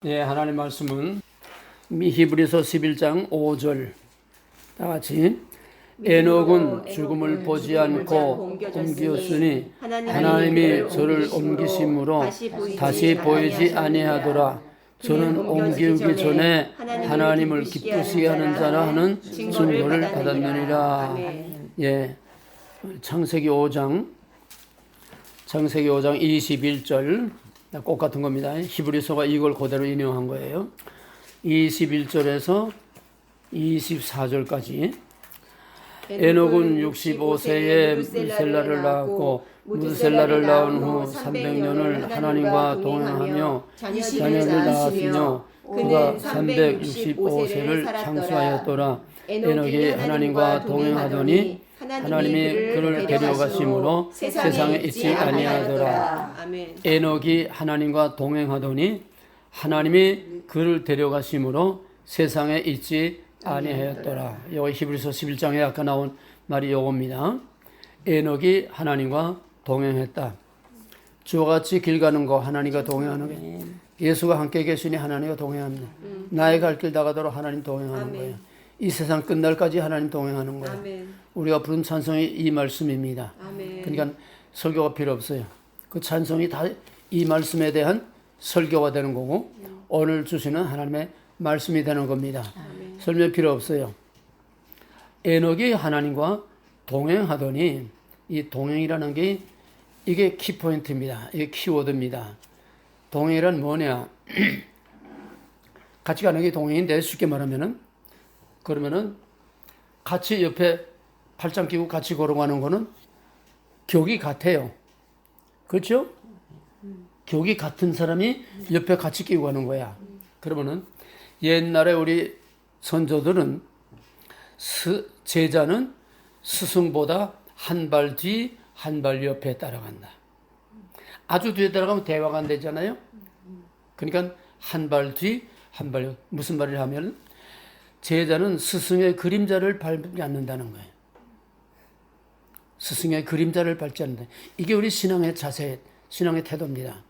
예, 하나님 말씀은 히브리서 11장 5절 다 같이 에녹은 죽음을 보지 않고 옮겼으니 하나님이 저를 옮기심으로 다시 보이지 아니하더라. 저는 옮기기 전에 하나님을 기쁘시게 하는 자라 하는 증거를 받았느니라. 예, 창세기 5장 21절 꼭 같은 겁니다. 히브리서가 이걸 그대로 인용한 거예요. 21절에서 24절까지 에녹은 65세에 무드셀라를 낳았고 무드셀라를 낳은 후 300년을 하나님과 동행하며 자녀를 낳았으며 그가 365세를 장수하였더라. 에녹이 하나님과 동행하더니 하나님이 그를 데려가심으로 세상에 있지 아니하더라. 에녹이 하나님과 동행하더니 하나님이 그를 데려가심으로 세상에 있지 아니하였더라. 여기 히브리서 11장에 아까 나온 말이 요겁니다. 에녹이 하나님과 동행했다. 주와 같이 길 가는 거 하나님과 동행하는 게 예수가 함께 계시니 하나님과 동행합니다. 나의 갈 길 다가도록 하나님 동행하는 거예요. 이 세상 끝날까지 하나님 동행하는 거예요. 아멘. 우리가 부른 찬송이 이 말씀입니다. 아멘. 그러니까 설교가 필요 없어요. 그 찬송이 다 이 말씀에 대한 설교가 되는 거고 오늘 주시는 하나님의 말씀이 되는 겁니다. 아멘. 설명 필요 없어요. 에녹이 하나님과 동행하더니 이 동행이라는 게 이게 키포인트입니다. 이게 키워드입니다. 동행이란 뭐냐? 같이 가는 게 동행인데 쉽게 말하면은 그러면은 같이 옆에 팔짱 끼고 같이 걸어가는 거는 격이 같아요. 그렇죠? 격이 같은 사람이 옆에 같이 끼고 가는 거야. 그러면은 옛날에 우리 선조들은 제자는 스승보다 한 발 뒤, 한 발 옆에 따라간다. 아주 뒤에 따라가면 대화가 안 되잖아요. 그러니까 한 발 뒤, 한 발 옆. 무슨 말을 하면 제자는 스승의 그림자를 밟지 않는다는 거예요. 스승의 그림자를 밟지 않는다. 이게 우리 신앙의 자세, 신앙의 태도입니다.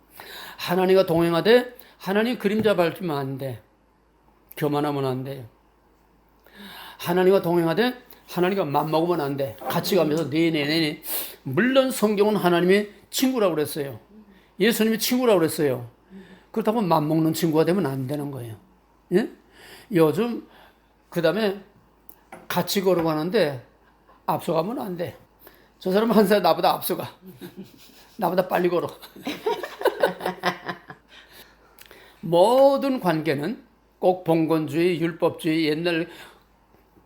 하나님과 동행하되 하나님 그림자 밟으면 안 돼. 교만하면 안 돼요. 하나님과 동행하되 하나님과 맘먹으면 안 돼. 같이 가면서 네네네. 물론 성경은 하나님의 친구라고 그랬어요. 예수님이 친구라고 그랬어요. 그렇다고 맘먹는 친구가 되면 안 되는 거예요. 예? 요즘 그 다음에 같이 걸어가는데 앞서가면 안 돼. 저 사람 한 살 나보다 앞서가. 나보다 빨리 걸어. 모든 관계는 꼭 봉건주의, 율법주의, 옛날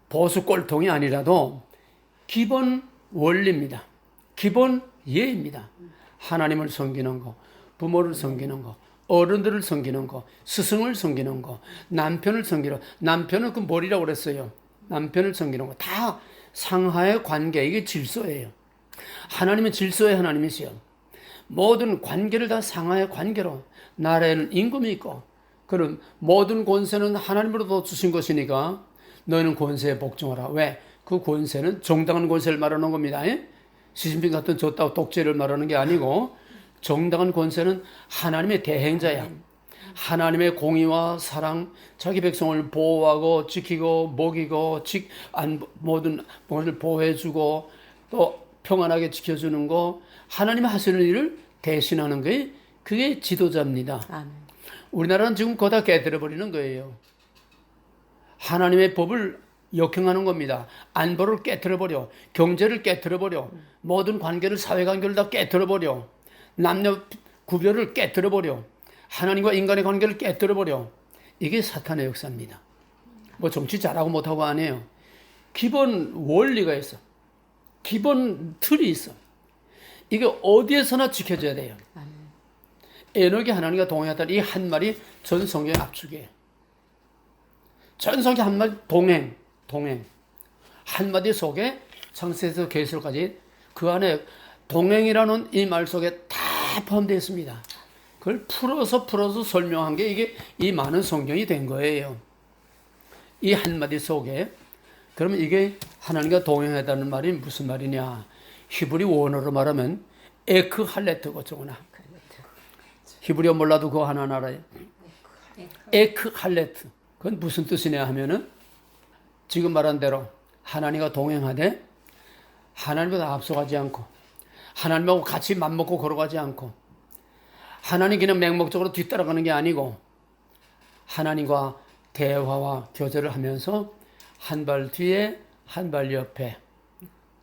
보수 꼴통이 아니라도 기본 원리입니다. 기본 예입니다. 하나님을 섬기는 거, 부모를 섬기는 거, 어른들을 섬기는 거, 스승을 섬기는 거, 남편을 섬기는 거. 남편은 그 머리라고 그랬어요. 남편을 섬기는 거. 다 상하의 관계, 이게 질서예요. 하나님은 질서의 하나님이시요. 모든 관계를 다 상하의 관계로. 나라에는 임금이 있고, 그런 모든 권세는 하나님으로부터 주신 것이니까 너희는 권세에 복종하라. 왜? 그 권세는 정당한 권세를 말하는 겁니다. 시진핑 같은 줬다고 독재를 말하는 게 아니고 정당한 권세는 하나님의 대행자야. 하나님의 공의와 사랑, 자기 백성을 보호하고 지키고 먹이고 모든 것을 보호해주고 또 평안하게 지켜주는 거, 하나님이 하시는 일을 대신하는 게 그게 지도자입니다. 아멘. 우리나라는 지금 그거 다 깨뜨려버리는 거예요. 하나님의 법을 역행하는 겁니다. 안보를 깨뜨려버려. 경제를 깨뜨려버려. 모든 관계를, 사회관계를 다 깨뜨려버려. 남녀 구별을 깨뜨려버려. 하나님과 인간의 관계를 깨뜨려버려. 이게 사탄의 역사입니다. 뭐 정치 잘하고 못하고 안 해요. 기본 원리가 있어. 기본 틀이 있어. 이게 어디에서나 지켜져야 돼요. 에녹이 하나님과 동행했다는 이 한 말이 전 성경의 압축이에요. 전 성경 한 말 동행. 한마디 속에 창세에서 계시록까지 그 안에 동행이라는 이 말 속에 다 포함되어 있습니다. 그걸 풀어서 설명한 게 이게 이 많은 성경이 된 거예요. 이 한마디 속에. 그러면 이게 하나님과 동행하다는 말이 무슨 말이냐? 히브리 원어로 말하면 에크 할레트고 저거나. 히브리어 몰라도 그거 하나 알아요. 에크할레트. 그건 무슨 뜻이냐 하면은 지금 말한 대로 하나님과 동행하되 하나님보다 앞서가지 않고 하나님하고 같이 맘먹고 걸어가지 않고 하나님 그냥 맹목적으로 뒤따라가는 게 아니고 하나님과 대화와 교제를 하면서 한 발 뒤에 한 발 옆에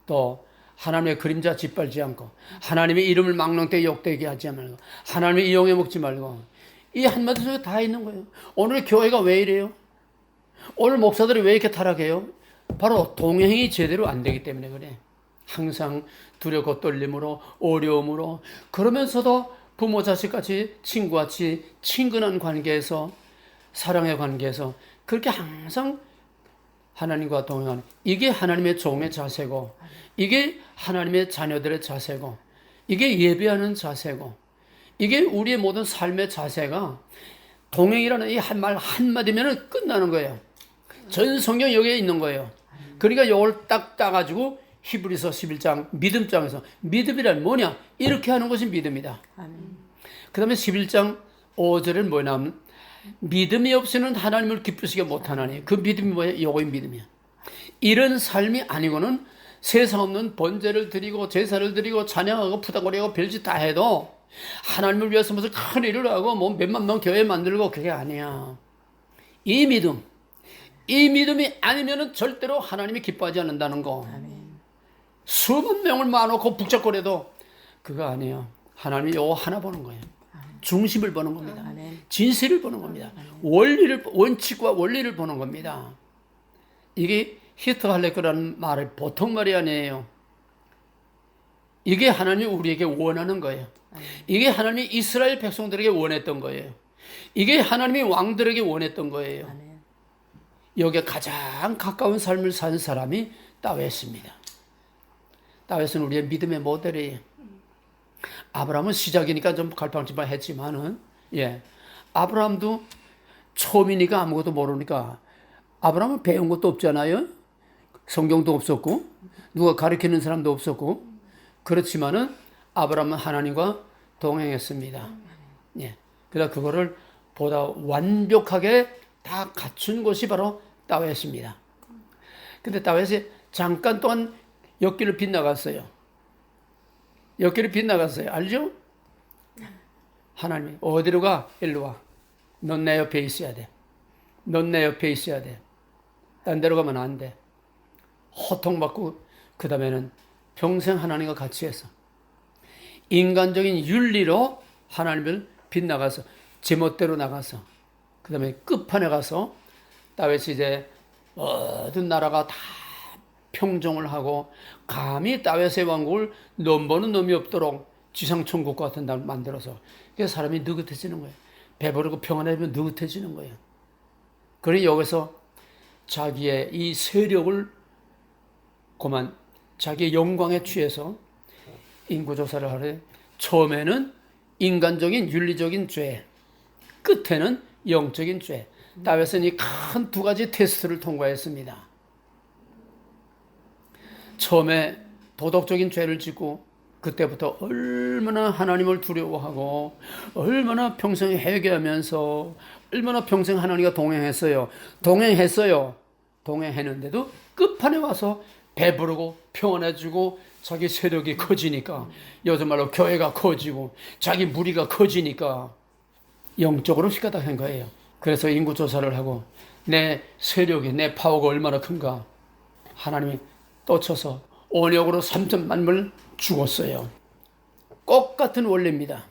또 하나님의 그림자 짓밟지 않고 하나님의 이름을 막론 때 욕되게 하지 말고 하나님의 이용해 먹지 말고 이 한마디 속에 다 있는 거예요. 오늘 교회가 왜 이래요? 오늘 목사들이 왜 이렇게 타락해요? 바로 동행이 제대로 안 되기 때문에 그래. 항상 두렵고 떨림으로 어려움으로 그러면서도 부모 자식같이 친구같이 친근한 관계에서 사랑의 관계에서 그렇게 항상 하나님과 동행하는 이게 하나님의 종의 자세고 이게 하나님의 자녀들의 자세고 이게 예배하는 자세고 이게 우리의 모든 삶의 자세가 동행이라는 이 한 말 한마디면 끝나는 거예요. 전 성경 여기에 있는 거예요. 그러니까 이걸 딱 따가지고 히브리서 11장 믿음장에서 믿음이란 뭐냐? 이렇게 하는 것이 믿음이다. 그 다음에 11장 5절은 뭐냐? 믿음이 없이는 하나님을 기쁘시게 못하나니 그 믿음이 뭐야? 요거의 믿음이야. 이런 삶이 아니고는 세상 없는 번제를 드리고 제사를 드리고 찬양하고 푸다거리하고 별짓 다 해도 하나님을 위해서 무슨 큰 일을 하고 뭐 몇만 명 교회 만들고 그게 아니야. 이 믿음이 아니면은 절대로 하나님이 기뻐하지 않는다는 거. 수만 명을 모아놓고 북적거려도 그거 아니에요. 하나님이 요거 하나 보는 거예요. 중심을 보는 겁니다. 진실을 보는 겁니다. 원칙과 원리를 보는 겁니다. 이게 히트할레크라는 말이 보통 말이 아니에요. 이게 하나님이 우리에게 원하는 거예요. 이게 하나님이 이스라엘 백성들에게 원했던 거예요. 이게 하나님이 왕들에게 원했던 거예요. 여기에 가장 가까운 삶을 산 사람이 다윗입니다. 다윗은 우리의 믿음의 모델이에요. 아브라함은 시작이니까 좀 갈팡질팡했지만은 아브라함도 처음이니까 아무것도 모르니까 아브라함은 배운 것도 없잖아요. 성경도 없었고 누가 가르치는 사람도 없었고 그렇지만은 아브라함은 하나님과 동행했습니다. 그래서 그거를 보다 완벽하게 다 갖춘 것이 바로 다윗입니다. 근데 다윗이 잠깐 동안 옆길을 빗나갔어요. 옆길을 빗나갔어요. 알죠? 하나님이 어디로 가? 일로 와. 넌 내 옆에 있어야 돼. 넌 내 옆에 있어야 돼. 딴 데로 가면 안 돼. 호통받고 그 다음에는 평생 하나님과 같이 해서 인간적인 윤리로 하나님을 빗나가서 제멋대로 나가서 그 다음에 끝판에 가서 다윗이 이제 모든 나라가 다 평정을 하고 감히 다윗의 왕국을 넘보는 놈이 없도록 지상천국 같은 날 만들어서 그래서 사람이 느긋해지는 거예요. 배부르고 평안해지면 느긋해지는 거예요. 그러니 여기서 자기의 이 세력을 그만 자기의 영광에 취해서 인구조사를 하래. 처음에는 인간적인 윤리적인 죄, 끝에는 영적인 죄. 다윗은 이 큰 두 가지 테스트를 통과했습니다. 처음에 도덕적인 죄를 짓고 그때부터 얼마나 하나님을 두려워하고 얼마나 평생 회개하면서 얼마나 평생 하나님과 동행했는데도 끝판에 와서 배부르고 평안해지고 자기 세력이 커지니까 요즘 말로 교회가 커지고 자기 무리가 커지니까 영적으로 시가닥한 거예요. 그래서 인구조사를 하고 내 세력이 내 파워가 얼마나 큰가 하나님이 또 쳐서 언역으로 3천만을 죽었어요. 똑같은 원리입니다.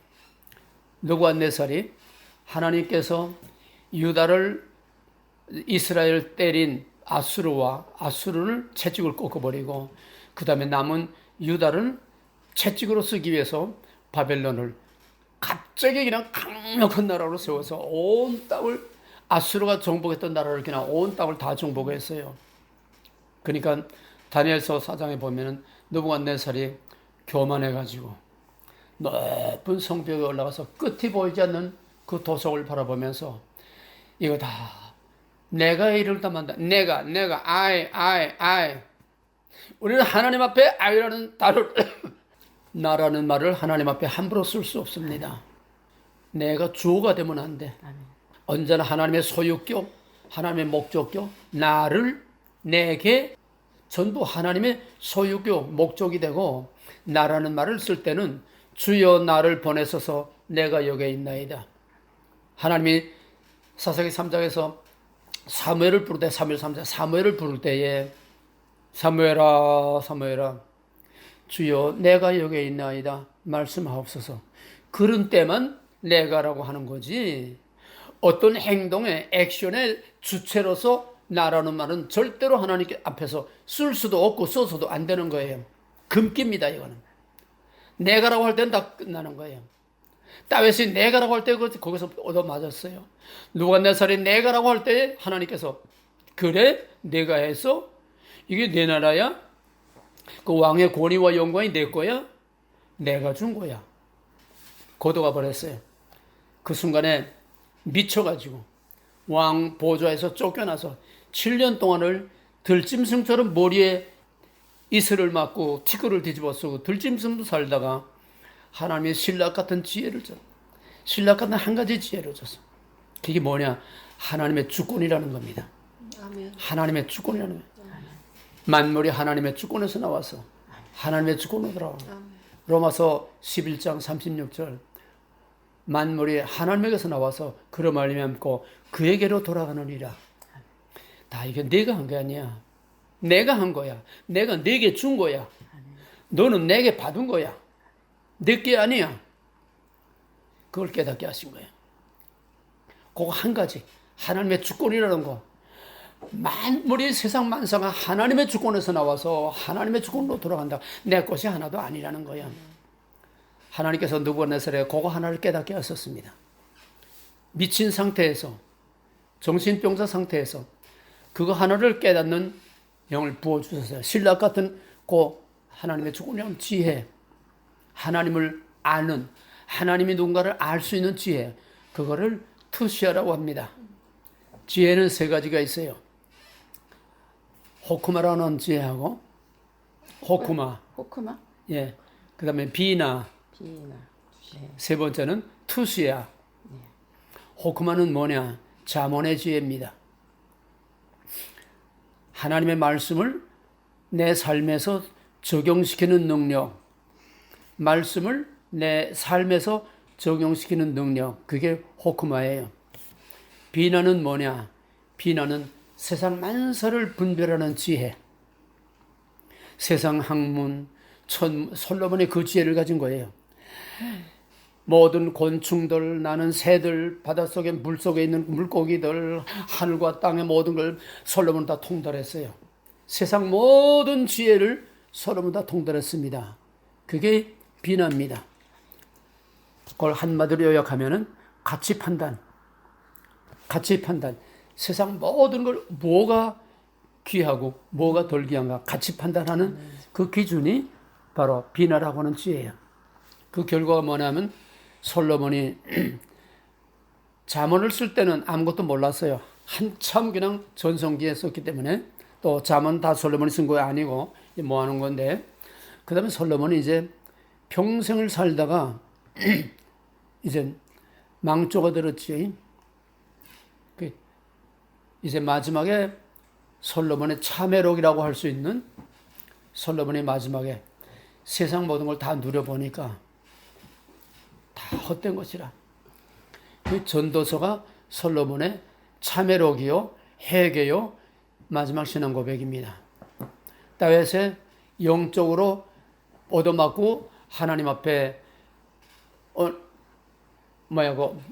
느부갓네살이 하나님께서 유다를 이스라엘 때린 아수르를 채찍을 꺾어버리고 그 다음에 남은 유다를 채찍으로 쓰기 위해서 바벨론을 갑자기 그냥 강력한 나라로 세워서 온 땅을 아수르가 정복했던 나라를 그냥 온 땅을 다 정복했어요. 그러니까 다니엘서 4장에 보면은 느부갓네살이 교만해가지고 높은 성벽에 올라가서 끝이 보이지 않는 그 도성을 바라보면서 이거 다 내가 일을 담한다. 내가 I 우리는 하나님 앞에 I라는 단어를 나라는 말을 하나님 앞에 함부로 쓸 수 없습니다. 내가 주어가 되면 안 돼. 언제나 하나님의 소유격, 하나님의 목적격, 나를, 내게 전부 하나님의 소유격, 목적이 되고 나라는 말을 쓸 때는 주여 나를 보내소서 내가 여기에 있나이다. 하나님이 사사기 3장에서 사무엘을 부를 때, 사무엘 3장 사무엘을 부를 때에 사무엘아 사무엘아 주여 내가 여기에 있나이다 말씀하옵소서. 그런 때만 내가라고 하는 거지, 어떤 행동의 액션의 주체로서 나라는 말은 절대로 하나님 앞에서 쓸 수도 없고 써서도 안 되는 거예요. 금기입니다. 이거는 내가라고 할 때는 다 끝나는 거예요. 다윗이 내가라고 할 때 거기서 얻어맞았어요. 누갓네살이 내가라고 할 때 하나님께서 그래 내가 해서 이게 내 나라야, 그 왕의 권위와 영광이 내 거야, 내가 준 거야. 고도가 버렸어요. 그 순간에 미쳐가지고 왕 보좌에서 쫓겨나서 7년 동안을 들짐승처럼 머리에 이슬을 맞고 티끌을 뒤집어 쓰고 들짐승도 살다가 하나님의 신락 같은 지혜를 줬어. 신락 같은 한 가지 지혜를 줬어. 그게 뭐냐? 하나님의 주권이라는 겁니다. 아멘. 하나님의 주권이라는 거예요. 만물이 하나님의 주권에서 나와서 하나님의 주권으로 돌아오는 거예요. 로마서 11장 36절 만물이 하나님에게서 나와서 그로 말미암고 그에게로 돌아가느니라. 다 이게 내가 한 게 아니야. 내가 한 거야. 내가 내게 준 거야. 너는 내게 받은 거야. 내 게 아니야. 그걸 깨닫게 하신 거예요. 그거 한 가지. 하나님의 주권이라는 거. 만물이 세상 만사가 하나님의 주권에서 나와서 하나님의 주권으로 돌아간다. 내 것이 하나도 아니라는 거야. 하나님께서 느부갓네살에 그거 하나를 깨닫게 하셨습니다. 미친 상태에서, 정신병자 상태에서 그거 하나를 깨닫는 영을 부어주셨어요. 신락 같은 그 하나님의 주권이라는 지혜, 하나님을 아는, 하나님이 누군가를 알 수 있는 지혜, 그거를 투시아라고 합니다. 지혜는 세 가지가 있어요. 호크마라는 지혜하고, 호크마, 예, 그 다음에 비나, 세 번째는 투시아. 호크마는 뭐냐? 잠언의 지혜입니다. 하나님의 말씀을 내 삶에서 적용시키는 능력, 말씀을 내 삶에서 적용시키는 능력, 그게 호크마예요. 비나는 뭐냐? 비나는 세상 만사를 분별하는 지혜. 세상 학문, 솔로몬이 그 지혜를 가진 거예요. 모든 곤충들, 나는 새들, 바닷속에 물속에 있는 물고기들, 하늘과 땅의 모든 걸 솔로몬은 다 통달했어요. 세상 모든 지혜를 솔로몬은 다 통달했습니다. 그게 비나입니다. 그걸 한마디로 요약하면은 가치 판단. 세상 모든 걸 뭐가 귀하고 뭐가 덜 귀한가 가치 판단하는 그 기준이 바로 비나라고 하는 지혜예요. 그 결과가 뭐냐면 솔로몬이 잠언을 쓸 때는 아무것도 몰랐어요. 한참 그냥 전성기에 썼기 때문에, 또 잠언 다 솔로몬이 쓴 거 아니고 뭐 하는 건데, 그 다음에 솔로몬이 이제 평생을 살다가 이제 망조가 들었지. 이제 마지막에 솔로몬의 참회록이라고 할 수 있는, 솔로몬이 마지막에 세상 모든 걸 다 누려보니까 다 헛된 것이라. 그 전도서가 솔로몬의 참회록이요, 회개요, 마지막 신앙 고백입니다. 다윗의 영적으로 얻어맞고 하나님 앞에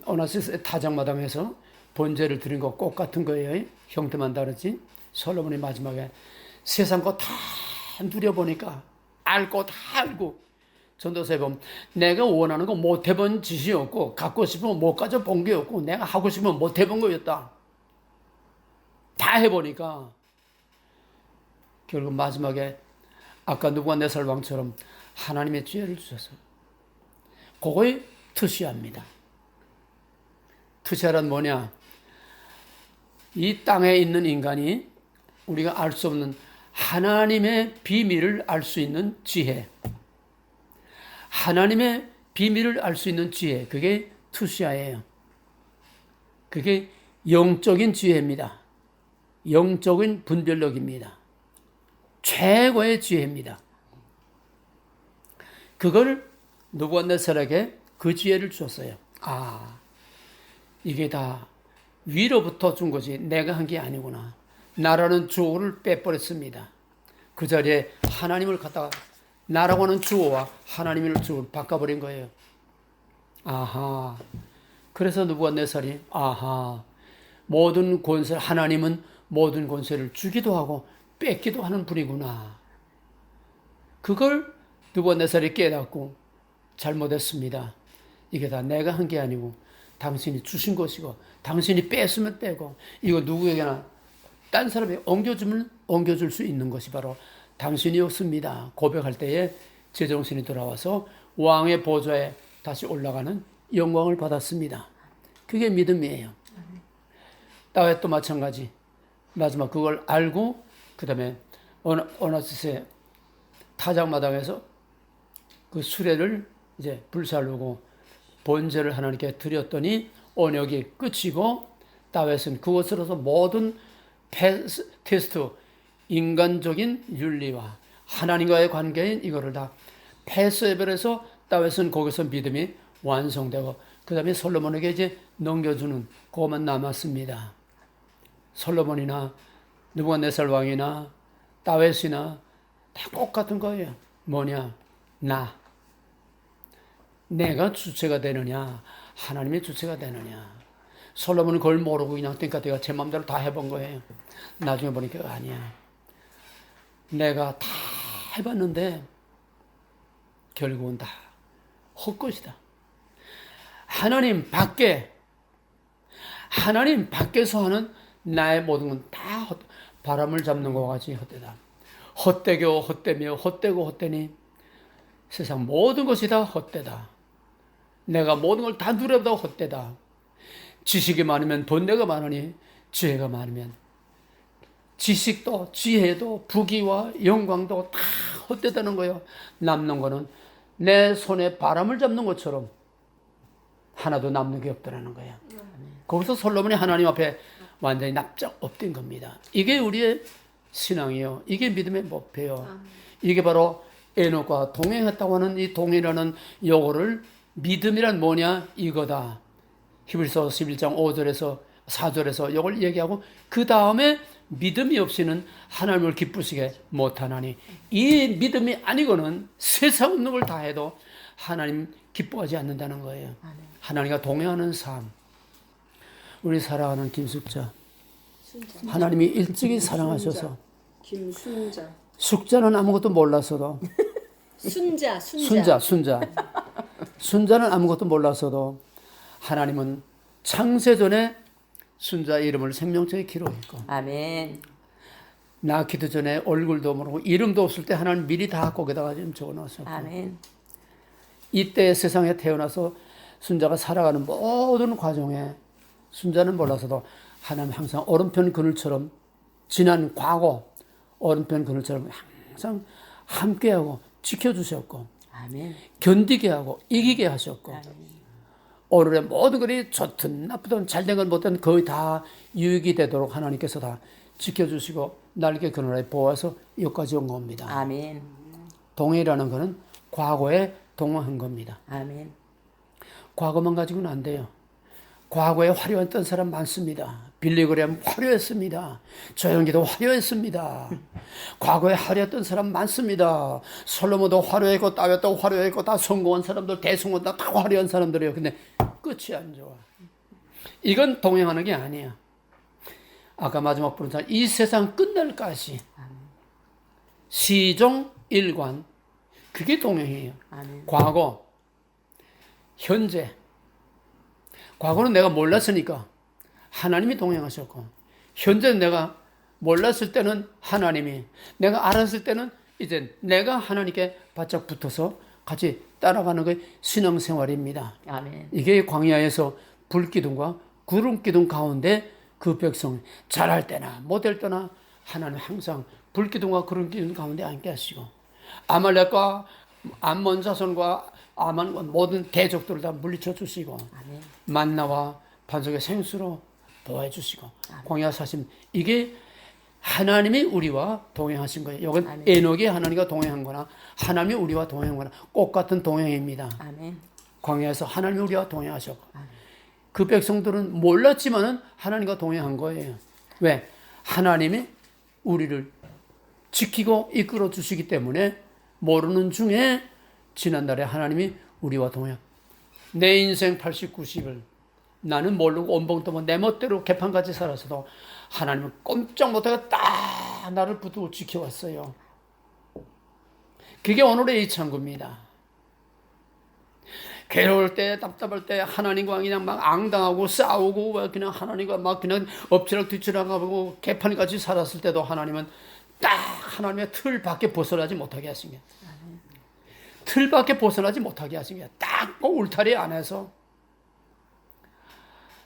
오나시스의 타작마당에서 번제를 드린 거 꼭 같은 거예요. 형태만 다르지. 솔로몬이 마지막에 세상 거 다 누려보니까 알고 다 알고, 전도서에 보면 내가 원하는 거 못 해본 짓이 없고, 갖고 싶으면 못 가져본 게 없고, 내가 하고 싶으면 못 해본 거였다. 다 해보니까 결국 마지막에 아까 느부갓네살 왕처럼 하나님의 지혜를 주셔서, 그거에 투시아입니다. 투시아란 뭐냐? 이 땅에 있는 인간이 우리가 알 수 없는 하나님의 비밀을 알 수 있는 지혜, 하나님의 비밀을 알 수 있는 지혜, 그게 투시아예요. 그게 영적인 지혜입니다. 영적인 분별력입니다. 최고의 지혜입니다. 그걸 느부갓네살에게 그 지혜를 줬어요. 아, 이게 다 위로부터 준 거지 내가 한 게 아니구나. 나라는 주어를 빼버렸습니다. 그 자리에 하나님을 갖다가 나라고 하는 주어와 하나님을 주어를 바꿔버린 거예요. 아하. 그래서 느부갓네살이 아하. 모든 권세, 하나님은 모든 권세를 주기도 하고 뺏기도 하는 분이구나. 그걸 느부갓네살이 깨닫고 잘못했습니다. 이게 다 내가 한 게 아니고 당신이 주신 것이고 당신이 뺐으면 빼고 이거 누구에게나 딴 사람이 옮겨주면 옮겨줄 수 있는 것이 바로 당신이었습니다. 고백할 때에 제정신이 돌아와서 왕의 보좌에 다시 올라가는 영광을 받았습니다. 그게 믿음이에요. 다윗도 마찬가지. 마지막 그걸 알고 그 다음에 오나스의 타작마당에서 그 수레를 이제 불살르고 번제를 하나님께 드렸더니 언약이 끝이고 다윗은 그것으로서 모든 테스트, 인간적인 윤리와 하나님과의 관계인 이거를 다 패스해버려서 다윗은 거기서 믿음이 완성되고 그 다음에 솔로몬에게 이제 넘겨주는 그것만 남았습니다. 솔로몬이나 느부갓네살 왕이나 다윗이나 다 똑같은 거예요. 뭐냐? 내가 주체가 되느냐? 하나님의 주체가 되느냐? 솔로몬은 그걸 모르고 그냥 내가 제 마음대로 다 해본 거예요. 나중에 보니까 아니야. 내가 다 해봤는데 결국은 다 헛것이다. 하나님 밖에서 하는 나의 모든 건 다 바람을 잡는 것과 같이 헛되다. 헛되고 헛되며 헛되고 헛되니 세상 모든 것이 다 헛되다. 내가 모든 걸 다 누려다 헛되다. 지식이 많으면 돈내가 많으니 지혜가 많으면 지식도 지혜도 부귀와 영광도 다 헛되다는 거예요. 남는 거는 내 손에 바람을 잡는 것처럼 하나도 남는 게 없더라는 거예요. 거기서 솔로몬이 하나님 앞에 완전히 납작 엎드린 겁니다. 이게 우리의 신앙이요. 이게 믿음의 목표요. 이게 바로 에녹과 동행했다고 하는 이 동행이라는 용어를 믿음이란 뭐냐? 이거다. 히브리서 11장 5절에서 4절에서 이걸 얘기하고 그 다음에 믿음이 없이는 하나님을 기쁘시게 못하나니 이 믿음이 아니고는 세상 없는 걸 다 해도 하나님 기뻐하지 않는다는 거예요. 하나님과 동행하는 삶. 우리 사랑하는 김숙자. 하나님이 일찍이 사랑하셔서 김순자. 숙자는 아무것도 몰랐어도 순자는 아무것도 몰랐어도 하나님은 창세 전에 순자 이름을 생명책에 기록했고 아멘. 낳기도 전에 얼굴도 모르고 이름도 없을 때 하나님 미리 다 거기다가 좀 적어놨었고 아멘. 이때 세상에 태어나서 순자가 살아가는 모든 과정에 순자는 몰라서도 하나님 항상 오른편 그늘처럼 지난 과거 오른편 그늘처럼 항상 함께하고 지켜주셨고 아멘. 견디게 하고 이기게 하셨고 오늘의 모든 것이 좋든 나쁘든 잘된 건 못된 거의 다 유익이 되도록 하나님께서 다 지켜주시고 날개 그늘에 보아서 여기까지 온 겁니다. 아멘. 동행이라는 것은 과거에 동행한 겁니다. 아멘. 과거만 가지고는 안 돼요. 과거에 화려했던 사람 많습니다. 빌리그램 화려했습니다. 조영기도 화려했습니다. 과거에 화려했던 사람 많습니다. 솔로몬도 화려했고 다윗도 화려했고 다 성공한 사람들 대성공 다 화려한 사람들이에요. 근데 끝이 안 좋아. 이건 동행하는 게 아니야. 아까 마지막 부른 사람 이 세상 끝날까지 시종 일관 그게 동행이에요. 과거, 현재. 과거는 내가 몰랐으니까 하나님이 동행하셨고 현재는 내가 몰랐을 때는 하나님이 내가 알았을 때는 이제 내가 하나님께 바짝 붙어서 같이 따라가는 게 신앙생활입니다. 아멘. 이게 광야에서 불기둥과 구름기둥 가운데 그 백성 잘할 때나 못할 때나 하나님 항상 불기둥과 구름기둥 가운데 앉게 하시고 아말렉과 암몬 자손과 아만 모든 대적들을 다 물리쳐 주시고 아멘. 만나와 반석의 생수로 보호해 주시고 광야 사심 이게 하나님이 우리와 동행하신 거예요. 이건 아멘. 에녹이 하나님과 동행한 거나 하나님이 우리와 동행한 거나 똑같은 동행입니다. 아멘. 광야에서 하나님이 우리와 동행하셨고 그 백성들은 몰랐지만은 하나님과 동행한 거예요. 왜? 하나님이 우리를 지키고 이끌어 주시기 때문에 모르는 중에 지난날에 하나님이 우리와 동행. 내 인생 80, 90을 나는 모르고 온봉떠만 내 멋대로 개판같이 살았어도 하나님은 꼼짝 못하고 딱 나를 붙들고 지켜왔어요. 그게 오늘의 이 창구입니다. 괴로울 때, 답답할 때 하나님과 그냥 막 앙당하고 싸우고 그냥 하나님과 막 그냥 엎치락 뒤치락하고 개판같이 살았을 때도 하나님은 딱 하나님의 틀 밖에 벗어나지 못하게 하십니다. 틀 밖에 벗어나지 못하게 하십니다. 딱 그 울타리 안에서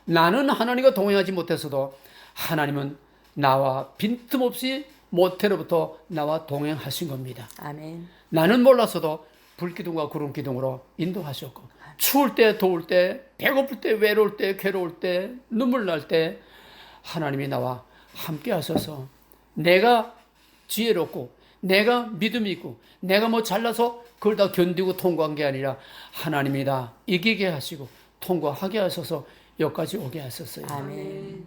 나는 하나님과 동행하지 못했어도 하나님은 나와 빈틈없이 모태로부터 나와 동행하신 겁니다. 아멘. 나는 몰랐어도 불기둥과 구름기둥으로 인도하셨고 추울 때 더울 때 배고플 때 외로울 때 괴로울 때 눈물 날 때 하나님이 나와 함께 하셔서 내가 지혜롭고 내가 믿음이 있고 내가 뭐 잘나서 그걸 다 견디고 통과한 게 아니라 하나님이 다 이기게 하시고 통과하게 하셔서 여기까지 오게 하셨어요. 아멘.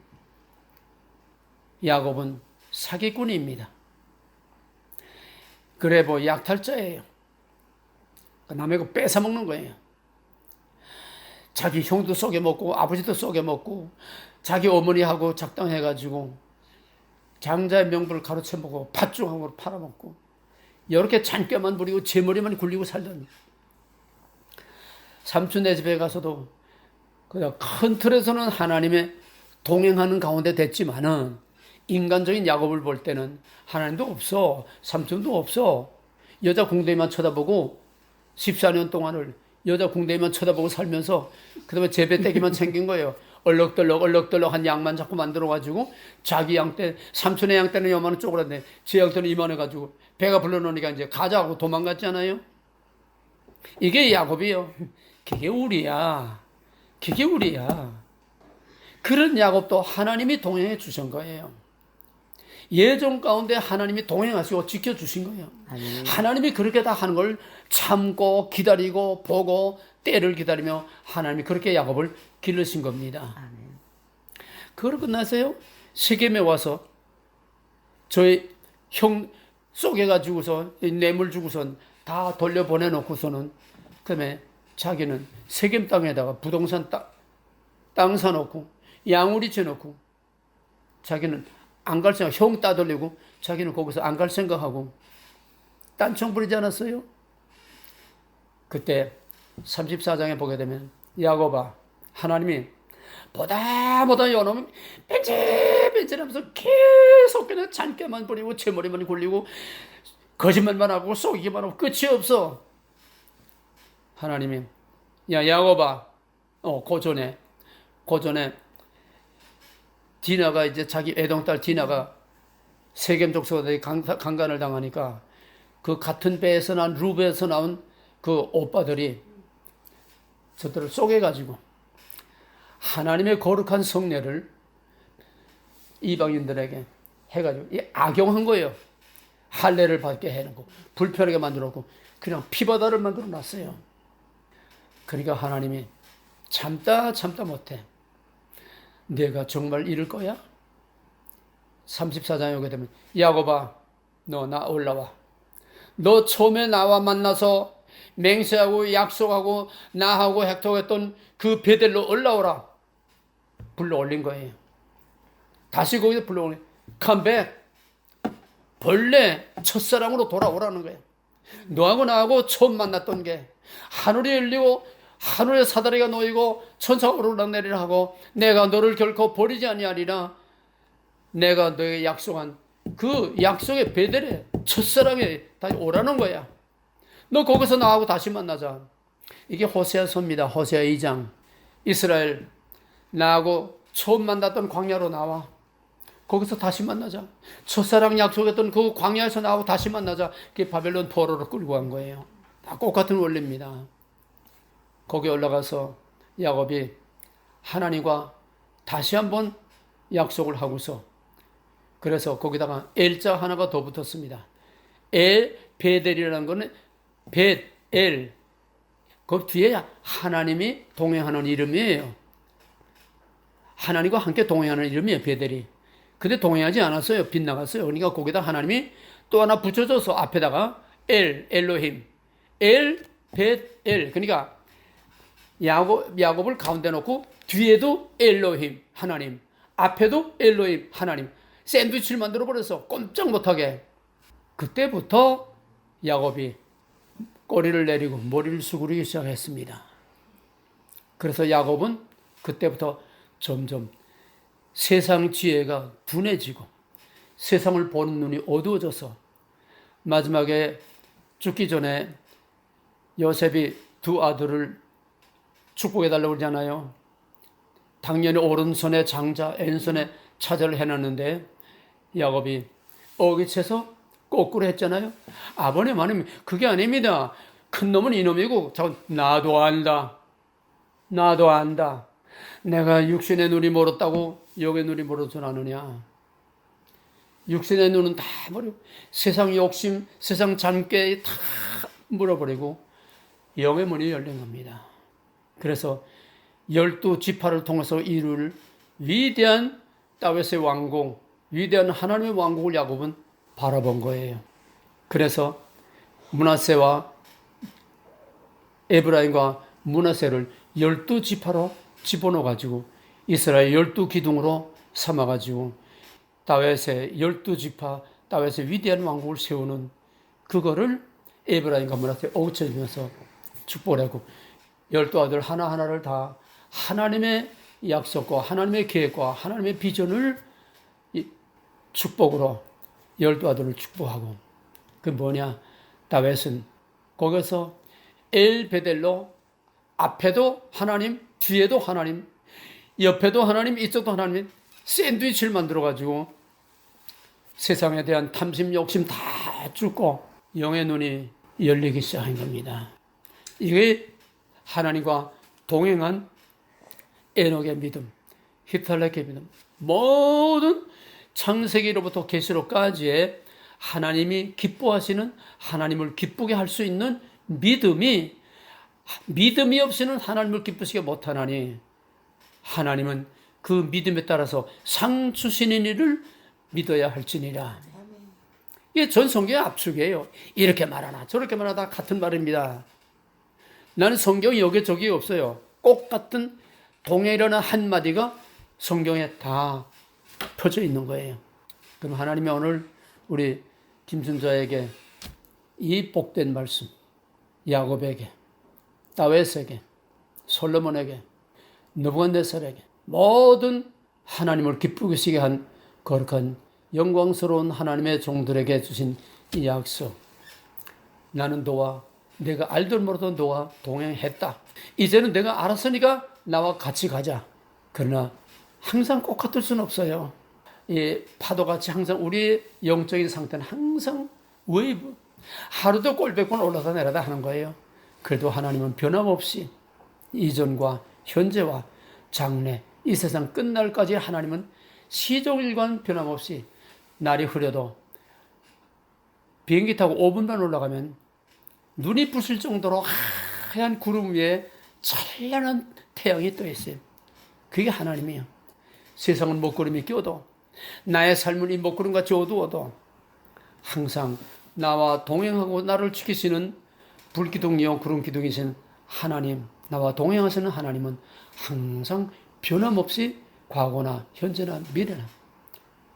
야곱은 사기꾼입니다. 그래 뭐 약탈자예요. 남의 거 뺏어먹는 거예요. 자기 형도 쏘개먹고 아버지도 쏘개먹고 자기 어머니하고 작당해가지고 장자의 명분을 가로채먹고 팥죽함으로 팔아먹고 이렇게 잔꾀만 부리고 제 머리만 굴리고 살던 삼촌네 집에 가서도 그냥 큰 틀에서는 하나님의 동행하는 가운데 됐지만은 인간적인 야곱을 볼 때는 하나님도 없어, 삼촌도 없어. 여자 궁뎅이만 쳐다보고 14년 동안을 여자 궁뎅이만 쳐다보고 살면서 그 다음에 재배떼기만 챙긴 거예요. 얼럭덜럭 한 양만 자꾸 만들어가지고 자기 양 때, 삼촌의 양 때는 요만한 쪼그랐네. 제 양 때는 이만해가지고 배가 불러놓으니까 이제 가자고 도망갔잖아요. 이게 야곱이요. 그게 우리야. 그게 우리야. 그런 야곱도 하나님이 동행해 주신 거예요. 예정 가운데 하나님이 동행하시고 지켜주신 거예요. 아멘. 하나님이 그렇게 다 하는 걸 참고 기다리고 보고 때를 기다리며 하나님이 그렇게 야곱을 기르신 겁니다. 아멘. 그걸 끝나서요. 세겜에 와서 저희 형 쏘개가지고서 뇌물 주고선 다 돌려보내놓고서는 그다음에 자기는 세겜 땅에다가 부동산 땅 사놓고 양우리 쳐놓고 자기는 안 갈 생각, 형 따돌리고 자기는 거기서 안 갈 생각하고 딴청 부리지 않았어요? 그때 34장에 보게 되면 야곱아 하나님이 보다 요놈이 뺀질뺀질하면서 계속 그냥 잔꾀만 부리고 제 머리만 굴리고 거짓말만 하고 속이기만 하고 끝이 없어. 하나님이 야 야곱아 고전에 디나가 이제 자기 애동딸 디나가 세겜 족속들이 강간을 당하니까 그 같은 배에서 난 루베에서 나온 그 오빠들이 저들을 쪼개가지고 하나님의 거룩한 성례를 이방인들에게 해가지고 악용한 거예요. 할례를 받게 해놓고 불편하게 만들었고 그냥 피바다를 만들어 놨어요. 그러니까 하나님이 참다 못해. 내가 정말 이럴 거야? 34장에 오게 되면 야곱아 너 나 올라와. 너 처음에 나와 만나서 맹세하고 약속하고 나하고 약속했던 그 베델로 올라오라. 불러 올린 거예요. 다시 거기서 불러 올린 컴백. 본래 첫사랑으로 돌아오라는 거예요. 너하고 나하고 처음 만났던 게 하늘이 열리고 하늘의 사다리가 놓이고 천사가 오르락내리락 하고 내가 너를 결코 버리지 아니하리라. 내가 너에게 약속한 그 약속의 베델에 첫사랑에 다시 오라는 거야. 너 거기서 나하고 다시 만나자. 이게 호세아서입니다. 호세아 2장. 이스라엘 나하고 처음 만났던 광야로 나와. 거기서 다시 만나자. 첫사랑 약속했던 그 광야에서 나하고 다시 만나자. 그게 바벨론 포로로 끌고 간 거예요. 다 똑같은 원리입니다. 거기 올라가서 야곱이 하나님과 다시 한번 약속을 하고서 그래서 거기다가 엘자 하나가 더 붙었습니다. 엘 베델이라는 거는 벳엘 그 뒤에 하나님이 동행하는 이름이에요. 하나님과 함께 동행하는 이름이에요. 베델이. 근데 동행하지 않았어요. 빗나갔어요. 그러니까 거기다 하나님이 또 하나 붙여줘서 앞에다가 엘로힘 엘 벳엘 그러니까 야곱을 가운데 놓고 뒤에도 엘로힘 하나님 앞에도 엘로힘 하나님 샌드위치를 만들어 버려서 꼼짝 못하게 그때부터 야곱이 꼬리를 내리고 머리를 수그리기 시작했습니다. 그래서 야곱은 그때부터 점점 세상 지혜가 둔해지고 세상을 보는 눈이 어두워져서 마지막에 죽기 전에 요셉이 두 아들을 축복해달라고 그러잖아요. 당연히 오른손에 장자, 왼손에 차절을 해놨는데 야곱이 어기채서 거꾸로 했잖아요. 아버님 아니면 그게 아닙니다. 큰 놈은 이놈이고 나도 안다. 나도 안다. 내가 육신의 눈이 멀었다고 영의 눈이 멀어져 나느냐. 육신의 눈은 다 버리고 세상 욕심, 세상 잠깨 다 물어버리고 영의 문이 열린 겁니다. 그래서 12지파를 통해서 이룰 위대한 다윗의 왕국, 위대한 하나님의 왕국을 야곱은 바라본 거예요. 그래서 므낫세와 에브라임과 므낫세를 12지파로 집어넣어가지고 이스라엘 12기둥으로 삼아가지고 다윗의 12지파, 다윗의 위대한 왕국을 세우는 그거를 에브라임과 므낫세 옥죄면서 축복을 하고 12아들 하나하나를 다 하나님의 약속과 하나님의 계획과 하나님의 비전을 축복으로 12아들을 축복하고 그 뭐냐 다윗은 거기서 엘베델로 앞에도 하나님 뒤에도 하나님 옆에도 하나님 이쪽도 하나님 샌드위치를 만들어가지고 세상에 대한 탐심 욕심 다 죽고 영의 눈이 열리기 시작한 겁니다. 이게 하나님과 동행한 에녹의 믿음, 히탈렉의 믿음, 모든 창세기로부터 계시록까지의 하나님이 기뻐하시는 하나님을 기쁘게 할 수 있는 믿음이 없이는 하나님을 기쁘시게 못하나니 하나님은 그 믿음에 따라서 상 주시는 이를 믿어야 할지니라. 이게 전 성경의 압축이에요. 이렇게 말하나 저렇게 말하나 다 같은 말입니다. 나는 성경이 여기저기 없어요. 꼭 같은 동일한 한마디가 성경에 다 펴져 있는 거예요. 그럼 하나님이 오늘 우리 김순자에게 이 복된 말씀, 야곱에게, 다윗에게, 솔로몬에게, 느부갓네살에게 모든 하나님을 기쁘게 시게 한 거룩한 영광스러운 하나님의 종들에게 주신 이 약속. 나는 너와 내가 알도 모르던 너와 동행했다. 이제는 내가 알았으니까 나와 같이 가자. 그러나 항상 꼭 같을 수는 없어요. 이 파도같이 항상 우리의 영적인 상태는 항상 웨이브. 하루도 꼴백번 올라다 내려다 하는 거예요. 그래도 하나님은 변함없이 이전과 현재와 장래 이 세상 끝날까지 하나님은 시종일관 변함없이 날이 흐려도 비행기 타고 5분만 올라가면 눈이 부실 정도로 하얀 구름 위에 찬란한 태양이 떠 있어요. 그게 하나님이에요. 세상은 먹구름이 끼어도 나의 삶은 이 먹구름같이 어두워도 항상 나와 동행하고 나를 지키시는 불기둥이요 구름기둥이신 하나님, 나와 동행하시는 하나님은 항상 변함없이 과거나 현재나 미래나.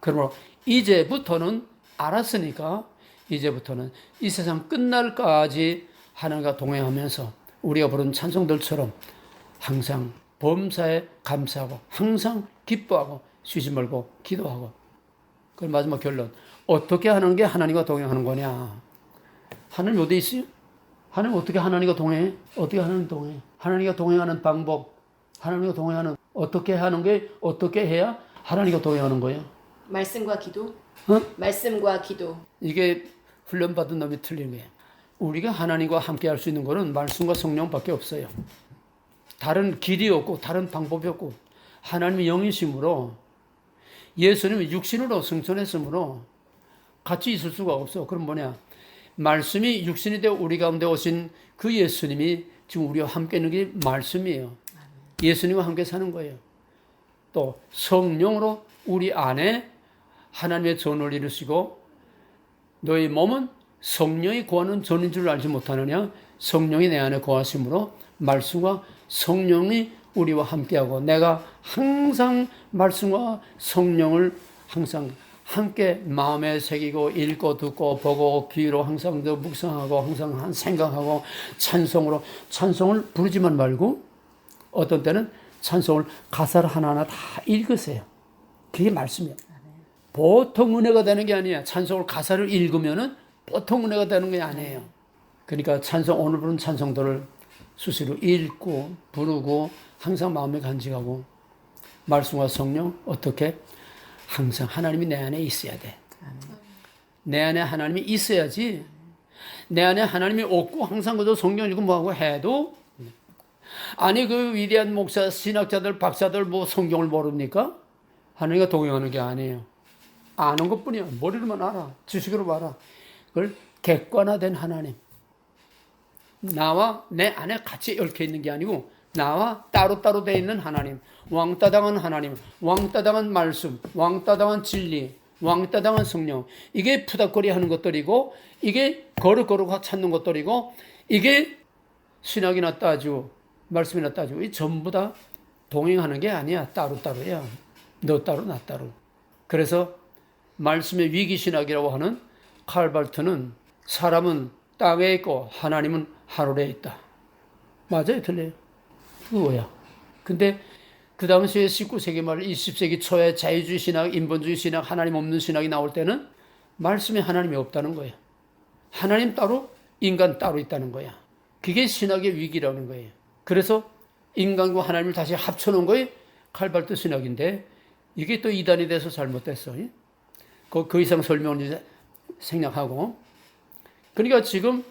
그러므로 이제부터는 알았으니까 이제부터는 이 세상 끝날까지 하나님과 동행하면서 우리가 부른 찬송들처럼 항상 범사에 감사하고 항상 기뻐하고 쉬지 말고 기도하고. 그 마지막 결론. 어떻게 하는 게 하나님과 동행하는 거냐? 하나님 어디 있어요? 하나님 어떻게 하나님과 동행해? 어떻게 하나님 동행해? 하나님과 동행하는 방법, 하나님과 동행하는 어떻게 하는 게 어떻게 해야 하나님과 동행하는 거예요? 말씀과 기도. 어? 말씀과 기도. 이게 훈련받은 놈이 틀린 거예요. 우리가 하나님과 함께 할 수 있는 거는 말씀과 성령밖에 없어요. 다른 길이 없고 다른 방법이 없고 하나님이 영이심으로 예수님이 육신으로 승천했으므로 같이 있을 수가 없어. 그럼 뭐냐? 말씀이 육신이 되어 우리 가운데 오신 그 예수님이 지금 우리와 함께 있는 게 말씀이에요. 예수님과 함께 사는 거예요. 또 성령으로 우리 안에 하나님의 전을 이루시고 너희 몸은 성령이 거하는 전인 줄 알지 못하느냐? 성령이 내 안에 거하심으로 말씀과 성령이 우리와 함께하고 내가 항상 말씀과 성령을 항상 함께 마음에 새기고 읽고 듣고 보고 귀로 항상 더 묵상하고 항상 생각하고 찬송을 부르지만 말고 어떤 때는 찬송을 가사를 하나하나 다 읽으세요. 그게 말씀이에요. 보통 은혜가 되는 게 아니야. 찬송을 가사를 읽으면은 보통 은혜가 되는 게 아니에요. 그러니까 오늘 부른 찬송들을 수시로 읽고 부르고 항상 마음에 간직하고 말씀과 성령 어떻게? 항상 하나님이 내 안에 있어야 돼. 내 안에 하나님이 있어야지. 내 안에 하나님이 없고 항상 그저 성경 읽고 뭐하고 해도 아니 그 위대한 목사, 신학자들, 박사들 뭐 성경을 모릅니까? 하나님과 동행하는 게 아니에요. 아는 것뿐이야. 머리로만 알아. 지식으로 알아. 그걸 객관화된 하나님. 나와 내 안에 같이 얽혀 있는 게 아니고 나와 따로따로 되어 있는 하나님. 왕따당한 하나님. 왕따당한 말씀. 왕따당한 진리. 왕따당한 성령. 이게 푸닥거리 하는 것들이고 이게 거룩거룩 찾는 것들이고 이게 신학이나 따지고 말씀이나 따지고 이 전부 다 동행하는 게 아니야. 따로따로야. 너 따로 나 따로. 그래서 말씀의 위기신학이라고 하는 칼발트는 사람은 땅에 있고 하나님은 하늘에 있다. 맞아요? 틀려요? 그거야. 근데 그 당시에 19세기 말 20세기 초에 자유주의 신학, 인본주의 신학, 하나님 없는 신학이 나올 때는 말씀에 하나님이 없다는 거야. 하나님 따로 인간 따로 있다는 거야. 그게 신학의 위기라는 거예요. 그래서 인간과 하나님을 다시 합쳐놓은 거에 칼발트 신학인데 이게 또 이단이 돼서 잘못됐어. 그 이상 설명을 이제 생략하고. 그러니까 지금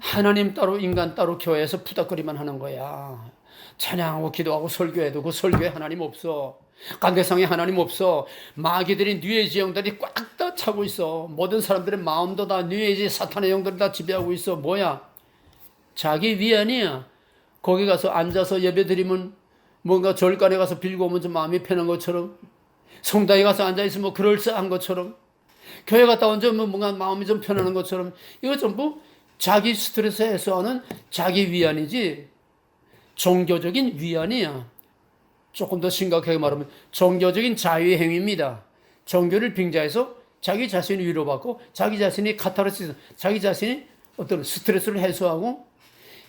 하나님 따로 인간 따로 교회에서 푸닥거리만 하는 거야. 찬양하고 기도하고 설교해도 그 설교에 하나님 없어. 관계상에 하나님 없어. 마귀들이 뉘에지 영들이 꽉 다 차고 있어. 모든 사람들의 마음도 다 뉘에지 사탄의 영들이 다 지배하고 있어. 뭐야? 자기 위안이야. 거기 가서 앉아서 예배 드리면 뭔가 절간에 가서 빌고 오면 좀 마음이 편한 것처럼 성당에 가서 앉아있으면 뭐 그럴싸한 것처럼 교회 갔다 온면 뭔가 마음이 좀 편안한 것처럼 이거 전부 자기 스트레스 해소하는 자기 위안이지 종교적인 위안이야. 조금 더 심각하게 말하면 종교적인 자유의 행위입니다. 종교를 빙자해서 자기 자신이 위로받고 자기 자신이 카타르시스, 자기 자신이 어떤 스트레스를 해소하고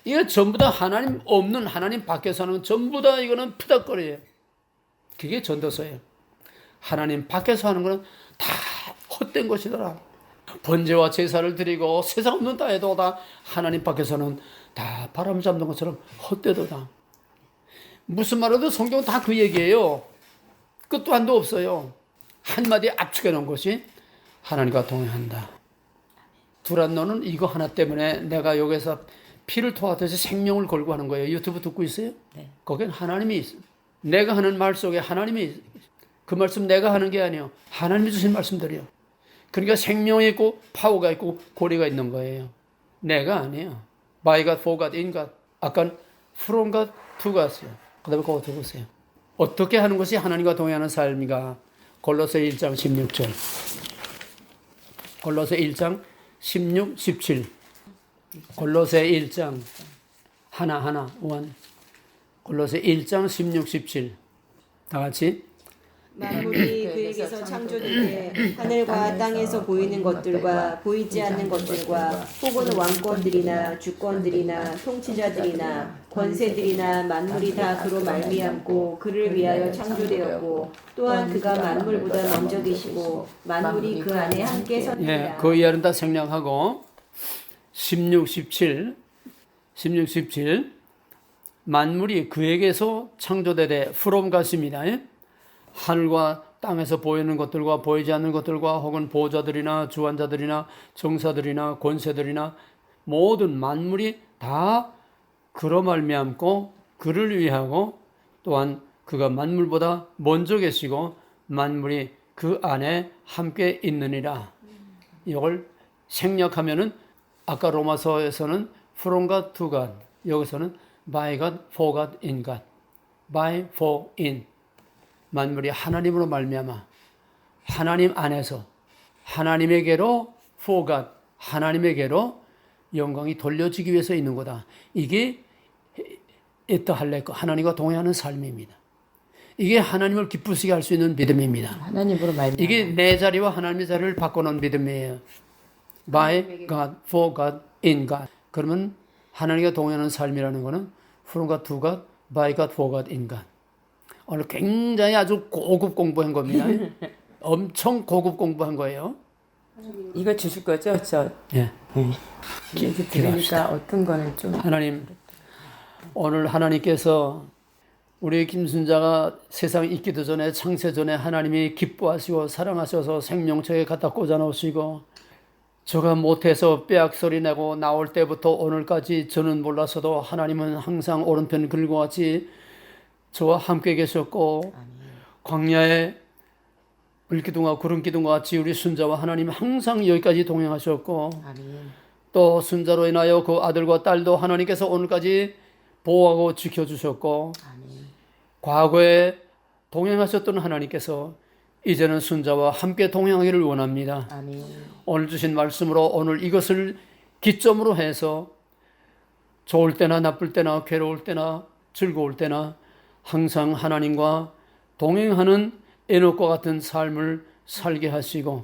이거 전부 다 하나님 없는 하나님 밖에서 하는 전부 다 이거는 푸닥거리예요. 그게 전도서예요. 하나님 밖에서 하는 거는 다 헛된 것이더라. 번제와 제사를 드리고 세상 없는 다 해도 다 하나님 밖에서는 다 바람 잡는 것처럼 헛되도다. 무슨 말해도 성경은 다 그 얘기예요. 끝도 한도 없어요. 한마디에 압축해 놓은 것이 하나님과 동행한다. 두란노는 이거 하나 때문에 내가 여기서 피를 토하듯이 생명을 걸고 하는 거예요. 유튜브 듣고 있어요? 네. 거기는 하나님이 있어요. 내가 하는 말 속에 하나님이 있어요. 그 말씀 내가 하는 게 아니에요. 하나님이 주신 말씀들이에요. 그러니까 생명이 있고 파워가 있고 고리가 있는 거예요. 내가 아니에요. By God, for God, in God. 아까 from God, to God이요. 그 다음에 그거 들어보세요. 어떻게 하는 것이 하나님과 동행하는 삶인가? 골로새 1장 16절. 골로새 1장 16, 17. 골로새 1장 하나 원. 골로새 1장 16, 17. 다 같이. 만물이 그에게서 창조되되 하늘과 땅에서 보이는 것들과 보이지 않는 것들과 혹은 왕권들이나 주권들이나 통치자들이나 권세들이나 만물이 다 그로 말미암고 그를 위하여 창조되었고 또한 그가 만물보다 먼저 계시고 만물이 그 안에 함께 섰느니라. 예, 그 이하는 다 생략하고 16, 17 만물이 그에게서 창조되되 from 것입니다. 하늘과 땅에서 보이는 것들과 보이지 않는 것들과 혹은 보호자들이나 주관자들이나 정사들이나 권세들이나 모든 만물이 다 그로 말미암고 그를 위하고 또한 그가 만물보다 먼저 계시고 만물이 그 안에 함께 있느니라. 이걸 생략하면은 아까 로마서에서는 from God to God, 여기서는 by God, for God, in God. by, for, in. 만물이 하나님으로 말미암아 하나님 안에서 하나님에게로 for God, 하나님에게로 영광이 돌려지기 위해서 있는 거다. 이게 에떠할레코, 하나님과 동행하는 삶입니다. 이게 하나님을 기쁘시게 할 수 있는 믿음입니다. 하나님으로 말미암아 이게 내 자리와 하나님의 자리를 바꿔놓은 믿음이에요. by God, for God, in God. 그러면 하나님과 동행하는 삶이라는 것은 from God to God, by God, for God, in God. 오늘 굉장히 아주 고급 공부한 겁니다. 엄청 고급 공부한 거예요. 이거 주실 거죠? 저 예. 이렇게 들으니까 어떤 거는 좀 하나님, 오늘 하나님께서 우리 김순자가 세상에 있기도 전에 창세 전에 하나님이 기뻐하시고 사랑하셔서 생명책에 갖다 꽂아 놓으시고 저가 못해서 빼약소리 내고 나올 때부터 오늘까지 저는 몰라서도 하나님은 항상 오른편 글과 같이 저와 함께 계셨고 광야에 불기둥과 구름기둥과 같이 우리 순자와 하나님 항상 여기까지 동행하셨고 아멘. 또 순자로 인하여 그 아들과 딸도 하나님께서 오늘까지 보호하고 지켜주셨고 아멘. 과거에 동행하셨던 하나님께서 이제는 순자와 함께 동행하기를 원합니다. 아멘. 오늘 주신 말씀으로 오늘 이것을 기점으로 해서 좋을 때나 나쁠 때나 괴로울 때나 즐거울 때나 항상 하나님과 동행하는 에녹과 같은 삶을 살게 하시고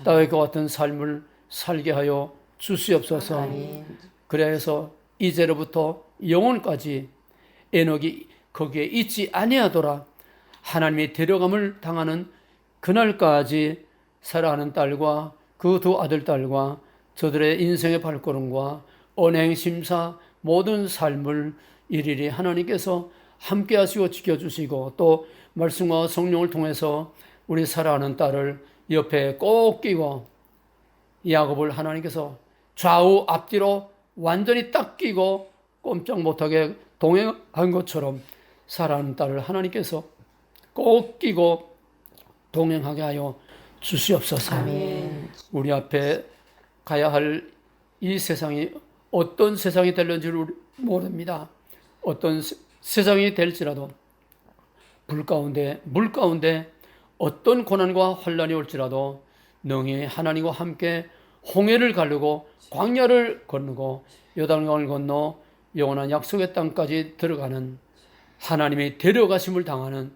다윗과 같은 삶을 살게 하여 주시옵소서. 아멘. 그래서 이제로부터 영원까지 에녹이 거기에 있지 아니하더라 하나님의 데려감을 당하는 그날까지 사랑하는 딸과 그 두 아들 딸과 저들의 인생의 발걸음과 언행 심사 모든 삶을 일일이 하나님께서 함께 하시고 지켜주시고 또 말씀과 성령을 통해서 우리 사랑하는 딸을 옆에 꼭 끼고 야곱을 하나님께서 좌우 앞뒤로 완전히 딱 끼고 꼼짝 못하게 동행한 것처럼 사랑하는 딸을 하나님께서 꼭 끼고 동행하게 하여 주시옵소서. 아멘. 우리 앞에 가야 할 이 세상이 어떤 세상이 될는지를 모릅니다. 어떤 세상이 될지라도 불 가운데 물 가운데 어떤 고난과 환난이 올지라도 능히 하나님과 함께 홍해를 가르고 광야를 건너고 요단강을 건너 영원한 약속의 땅까지 들어가는 하나님의 데려가심을 당하는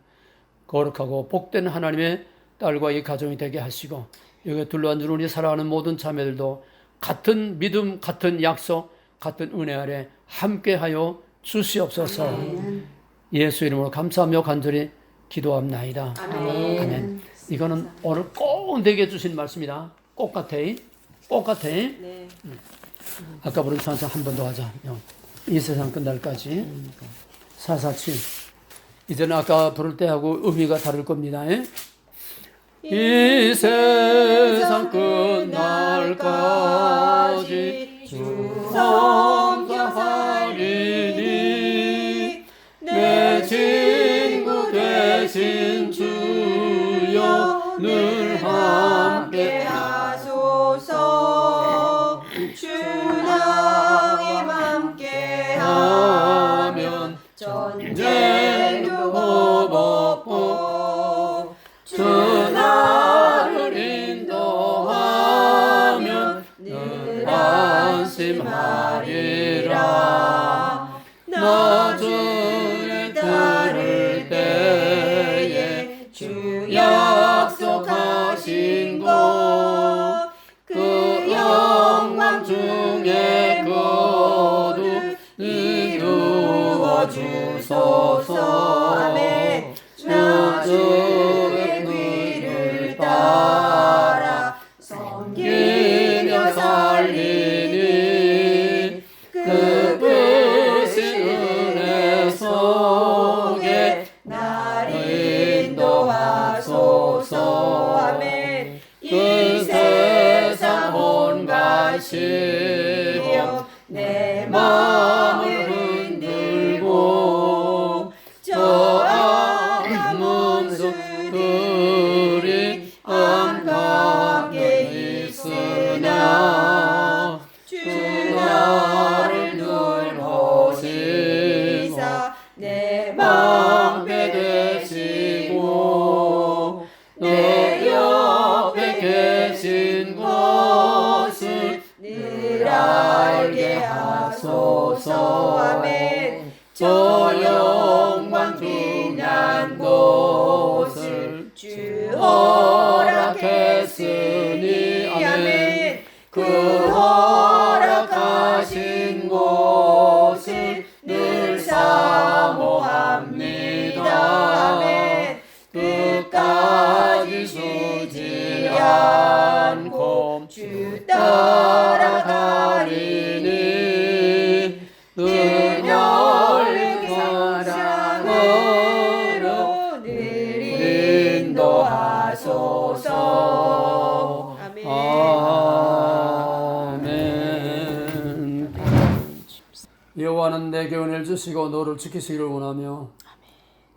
거룩하고 복된 하나님의 딸과 이 가정이 되게 하시고 여기에 둘러앉은 우리 사랑하는 모든 자매들도 같은 믿음, 같은 약속, 같은 은혜 아래 함께하여 주시옵소서. 아멘. 예수 이름으로 감사하며 간절히 기도합나이다. 아멘. 아멘. 이거는 오늘 꼭 내게 주신 말씀이다. 꼭 같아. 꼭 같아. 네. 아까 부른 찬송 한 번 더 하자. 이 세상 끝날까지. 447. 이제는 아까 부를 때하고 의미가 다를 겁니다. 이 세상 끝날까지 주 섬겨하리니 내 친구 되신 주여 늘 함께 하소서. 주나님 함께 하면 전쟁도 없고 주 나를 인도하면 늘 안심하리라. 나 주를 따를 때에 주 약속하신 것 그 영광 중에 거듭 이루어 주소서. 아멘. 나 주의 귀를 따라 섬기며 살리니 그 크신 은혜 속에 나를 인도하소서. 아멘. 이 세상 온갖 시험 내 마음을 흔들고 저 알게 하소서. 아멘. 저 영광 빛난 곳을 주 허락했으니 아멘. 그 허락하신 곳을 늘 사모합니다. 아멘. 끝까지 쉬지 않고 주 따라가리니 그녀의 사랑으로 늘 인도하소서. 아멘. 아멘. 여호와는 내게 은혜를 주시고 너를 지키시기를 원하며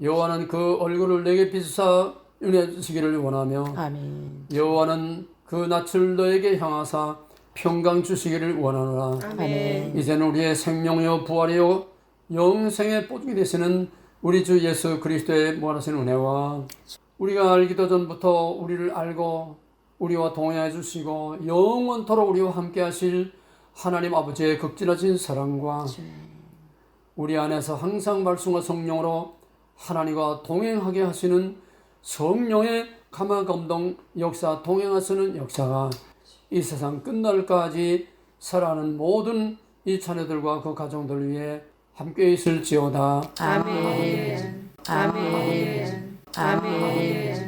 여호와는 그 얼굴을 내게 비추사 은혜 주시기를 원하며 아멘. 여호와는 그 낯을 너에게 향하사 평강 주시기를 원하노라. 아멘. 이제는 우리의 생명이요 부활이요 영생의 보증이 되시는 우리 주 예수 그리스도의 무한하신 은혜와 우리가 알기도 전부터 우리를 알고 우리와 동행해 주시고 영원토록 우리와 함께 하실 하나님 아버지의 극진하신 사랑과 우리 안에서 항상 말씀과 성령으로 하나님과 동행하게 하시는 성령의 감화 감동 역사 동행하시는 역사가 이 세상 끝날까지 살아가는 모든 이 자녀들과 그 가정들 위해 함께 있을지어다. 아멘. 아멘. 아멘.